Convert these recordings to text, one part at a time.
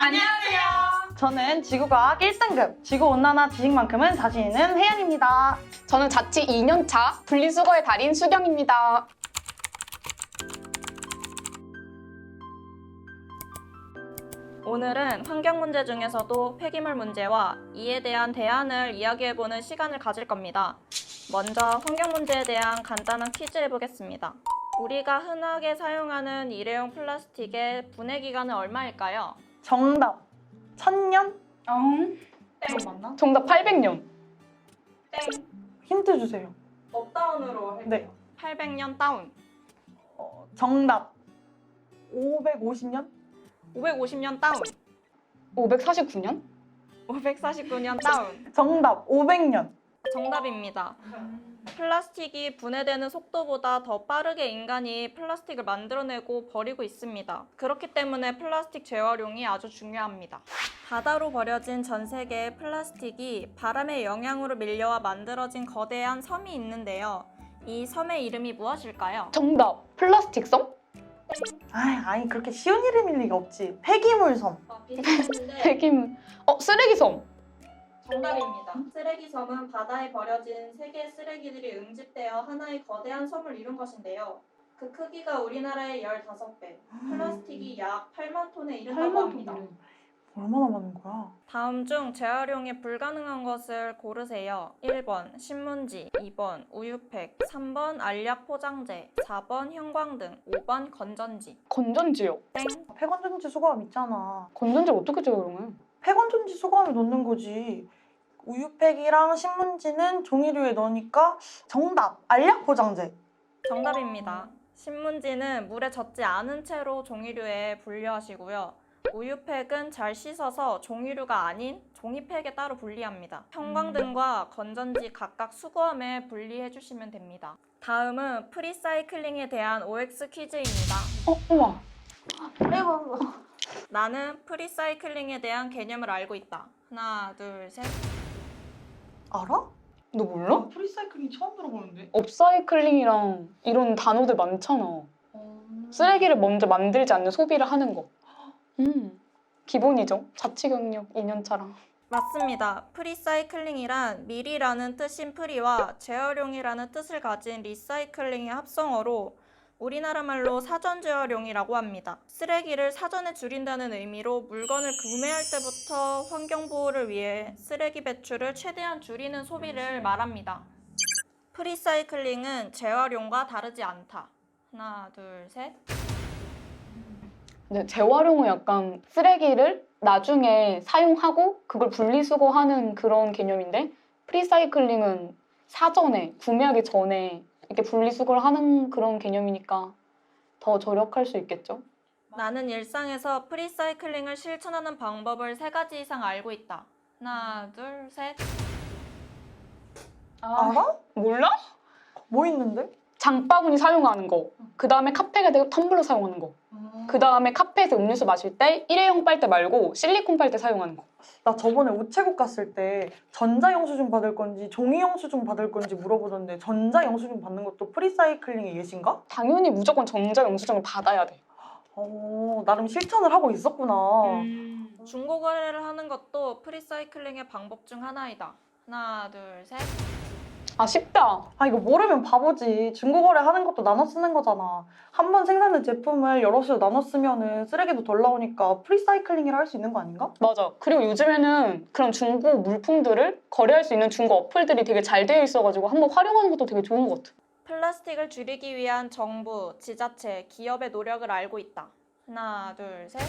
안녕하세요. 저는 지구과학 1등급, 지구온난화 지식만큼은 자신 있는 혜연입니다. 저는 자취 2년차 분리수거의 달인 수경입니다. 오늘은 환경 문제 중에서도 폐기물 문제와 이에 대한 대안을 이야기해보는 시간을 가질 겁니다. 먼저 환경 문제에 대한 간단한 퀴즈 해보겠습니다. 우리가 흔하게 사용하는 일회용 플라스틱의 분해 기간은 얼마일까요? 정답, 1000년? 땡. 맞나? 정답 800년. 땡. 힌트 주세요. 업다운으로 할게요. 네. 800년 다운. 정답, 550년? 550년 다운. 549년? 549년 다운. 정답, 500년. 정답입니다. 플라스틱이 분해되는 속도보다 더 빠르게 인간이 플라스틱을 만들어내고 버리고 있습니다. 그렇기 때문에 플라스틱 재활용이 아주 중요합니다. 바다로 버려진 전 세계의 플라스틱이 바람의 영향으로 밀려와 만들어진 거대한 섬이 있는데요. 이 섬의 이름이 무엇일까요? 정답 플라스틱 섬? 아니 그렇게 쉬운 이름일 리가 없지. 폐기물섬. 비슷했는데 폐기물. 쓰레기 섬. 정답입니다. 쓰레기섬은 바다에 버려진 세계의 쓰레기들이 응집되어 하나의 거대한 섬을 이룬 것인데요. 그 크기가 우리나라의 15배, 플라스틱이 약 8만 톤에 이른다고 합니다. 얼마나 많은 거야? 다음 중 재활용이 불가능한 것을 고르세요. 1번 신문지, 2번 우유팩, 3번 알약 포장재, 4번 형광등, 5번 건전지. 건전지요. 땡. 폐건전지 수거함 있잖아. 건전지 어떻게 재활용해? 폐건전지 수거함에 넣는 거지. 우유팩이랑 신문지는 종이류에 넣으니까 정답, 알약 포장재. 정답입니다. 신문지는 물에 젖지 않은 채로 종이류에 분류하시고요. 우유팩은 잘 씻어서 종이류가 아닌 종이팩에 따로 분리합니다. 형광등과 건전지 각각 수거함에 분리해 주시면 됩니다. 다음은 프리사이클링에 대한 OX 퀴즈입니다. 우와. 아이고. 나는 프리사이클링에 대한 개념을 알고 있다. 하나, 둘, 셋. 알아? 너 몰라? 프리사이클링 처음 들어보는데. 업사이클링이랑 이런 단어들 많잖아. 쓰레기를 먼저 만들지 않는 소비를 하는 거. 기본이죠. 자치경력 2년차랑. 맞습니다. 프리사이클링이란 미리라는 뜻인 프리와 재활용이라는 뜻을 가진 리사이클링의 합성어로 우리나라 말로 사전 재활용이라고 합니다. 쓰레기를 사전에 줄인다는 의미로 물건을 구매할 때부터 환경 보호를 위해 쓰레기 배출을 최대한 줄이는 소비를 말합니다. 프리사이클링은 재활용과 다르지 않다. 하나, 둘, 셋. 네, 재활용은 약간 쓰레기를 나중에 사용하고 그걸 분리수거하는 그런 개념인데 프리사이클링은 사전에 구매하기 전에 이렇게 분리수거를 하는 그런 개념이니까 더 절약할 수 있겠죠? 나는 일상에서 프리사이클링을 실천하는 방법을 3가지 이상 알고 있다. 하나, 둘, 셋. 알아? 몰라? 뭐 있는데? 장바구니 사용하는 거, 그 다음에 카페가 되고 텀블러 사용하는 거, 그 다음에 카페에서 음료수 마실 때 일회용 빨대 말고 실리콘 빨대 사용하는 거. 나 저번에 우체국 갔을 때 전자영수증 받을 건지 종이영수증 받을 건지 물어보던데 전자영수증 받는 것도 프리사이클링의 예시인가? 당연히 무조건 전자영수증을 받아야 돼. 나름 실천을 하고 있었구나. 중고 거래를 하는 것도 프리사이클링의 방법 중 하나이다. 하나, 둘, 셋. 아, 쉽다. 이거 모르면 바보지. 중고거래 하는 것도 나눠 쓰는 거잖아. 한 번 생산된 제품을 여럿이서 나눠 쓰면은 쓰레기도 덜 나오니까 프리사이클링이라 할 수 있는 거 아닌가? 맞아. 그리고 요즘에는 그런 중고 물품들을 거래할 수 있는 중고 어플들이 되게 잘 되어 있어가지고 한번 활용하는 것도 되게 좋은 것 같아. 플라스틱을 줄이기 위한 정부, 지자체, 기업의 노력을 알고 있다. 하나, 둘, 셋.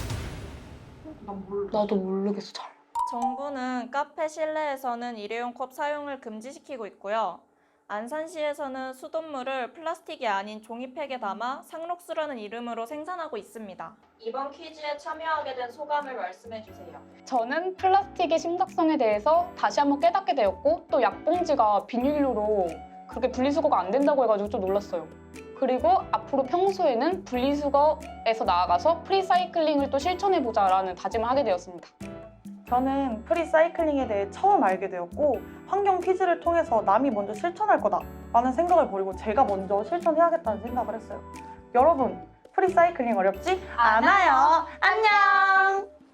난 몰라. 나도 모르겠어, 잘. 정부는 카페 실내에서는 일회용 컵 사용을 금지시키고 있고요. 안산시에서는 수돗물을 플라스틱이 아닌 종이팩에 담아 상록수라는 이름으로 생산하고 있습니다. 이번 퀴즈에 참여하게 된 소감을 말씀해 주세요. 저는 플라스틱의 심각성에 대해서 다시 한번 깨닫게 되었고 또 약봉지가 비닐로로 그렇게 분리수거가 안 된다고 해가지고 좀 놀랐어요. 그리고 앞으로 평소에는 분리수거에서 나아가서 프리사이클링을 또 실천해보자라는 다짐을 하게 되었습니다. 저는 프리사이클링에 대해 처음 알게 되었고 환경 퀴즈를 통해서 남이 먼저 실천할 거다 라는 생각을 버리고 제가 먼저 실천해야겠다는 생각을 했어요. 여러분, 프리사이클링 어렵지 않아요. 안녕!